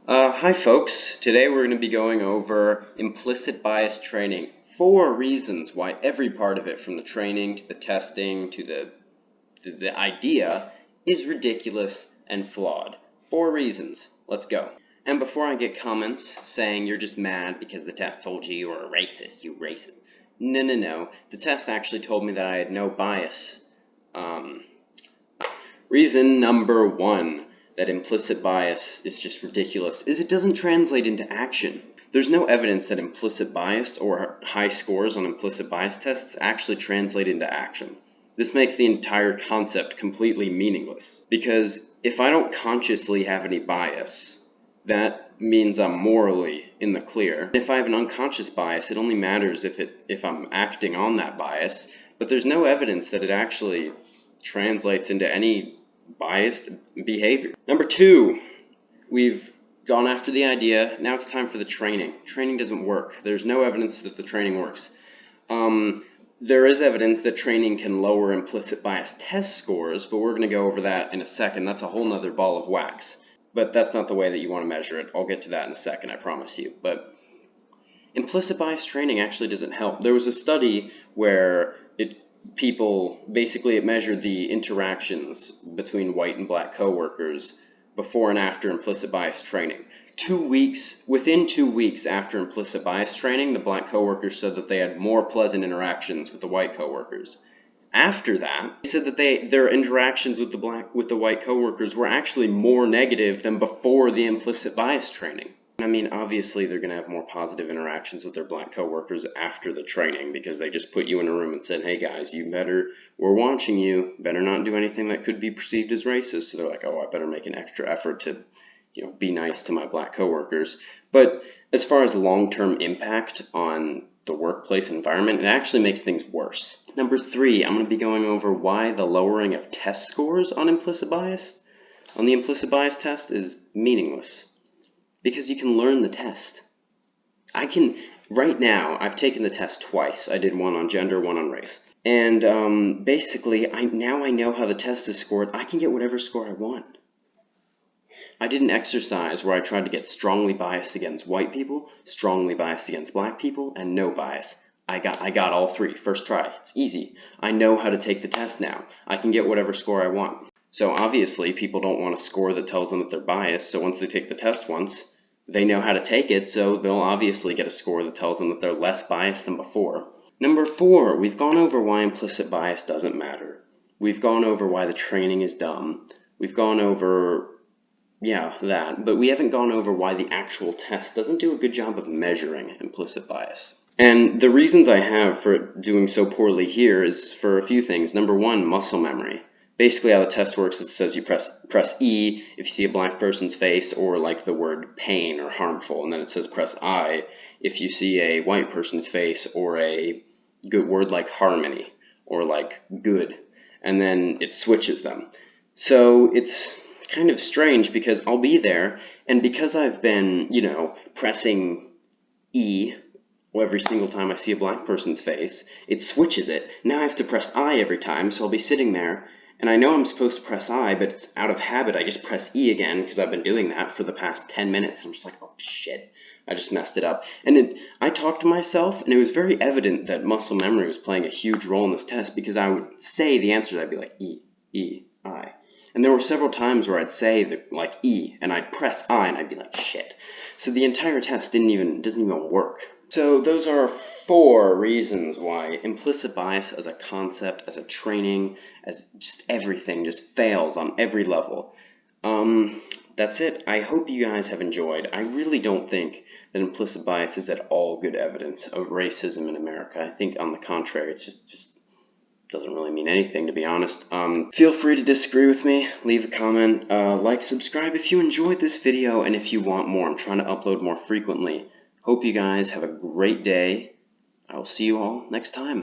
Hi folks, today we're going to be going over implicit bias training. 4 reasons why every part of it, from the training to the testing to the idea, is ridiculous and flawed. 4 reasons. Let's go. And before I get comments saying you're just mad because the test told you were a racist, you racist. No. The test actually told me that I had no bias. Reason number 1 that implicit bias is just ridiculous is it doesn't translate into action. There's no evidence that implicit bias or high scores on implicit bias tests actually translate into action. This makes the entire concept completely meaningless, because if I don't consciously have any bias, that means I'm morally in the clear. If I have an unconscious bias, it only matters if I'm acting on that bias, but there's no evidence that it actually translates into any biased behavior. Number 2, we've gone after the idea. Now it's time for the training. Training doesn't work. There's no evidence that the training works. There is evidence that training can lower implicit bias test scores, but we're going to go over that in a second. That's a whole nother ball of wax. But that's not the way that you want to measure it. I'll get to that in a second, I promise you. But implicit bias training actually doesn't help. There was a study where it measured the interactions between white and black coworkers before and after implicit bias training. Within 2 weeks after implicit bias training, the black coworkers said that they had more pleasant interactions with the white coworkers. After that, they said that their interactions with the white coworkers were actually more negative than before the implicit bias training. I mean, obviously they're going to have more positive interactions with their black coworkers after the training, because they just put you in a room and said, hey guys, we're watching you, better not do anything that could be perceived as racist. So they're like, oh, I better make an extra effort to, be nice to my black coworkers. But as far as long-term impact on the workplace environment, it actually makes things worse. Number 3, I'm going to be going over why the lowering of test scores on the implicit bias test is meaningless. Because you can learn the test. Right now, I've taken the test twice. I did one on gender, one on race. And basically, I know how the test is scored. I can get whatever score I want. I did an exercise where I tried to get strongly biased against white people, strongly biased against black people, and no bias. I got all 3, first try. It's easy. I know how to take the test now. I can get whatever score I want. So obviously, people don't want a score that tells them that they're biased, so once they take the test once, they know how to take it, so they'll obviously get a score that tells them that they're less biased than before. Number 4, we've gone over why implicit bias doesn't matter. We've gone over why the training is dumb. We've gone over, that, but we haven't gone over why the actual test doesn't do a good job of measuring implicit bias. And the reasons I have for it doing so poorly here is for a few things. Number 1, muscle memory. Basically how the test works is it says you press E if you see a black person's face or like the word pain or harmful, and then it says press I if you see a white person's face or a good word like harmony or like good, and then it switches them. So it's kind of strange because I'll be there, and because I've been, pressing E every single time I see a black person's face, it switches it. Now I have to press I every time, so I'll be sitting there, and I know I'm supposed to press I, but it's out of habit. I just press E again because I've been doing that for the past 10 minutes. I'm just like, oh shit, I just messed it up. And I talked to myself, and it was very evident that muscle memory was playing a huge role in this test, because I would say the answers, I'd be like E, I. And there were several times where I'd say like E, and I'd press I, and I'd be like, shit. So the entire test doesn't even work. So those are 4 reasons why implicit bias as a concept, as a training, as just everything just fails on every level. That's it. I hope you guys have enjoyed. I really don't think that implicit bias is at all good evidence of racism in America. I think on the contrary, it's just doesn't really mean anything, to be honest. Feel free to disagree with me, leave a comment, like, subscribe if you enjoyed this video, and if you want more. I'm trying to upload more frequently. Hope you guys have a great day. I will see you all next time.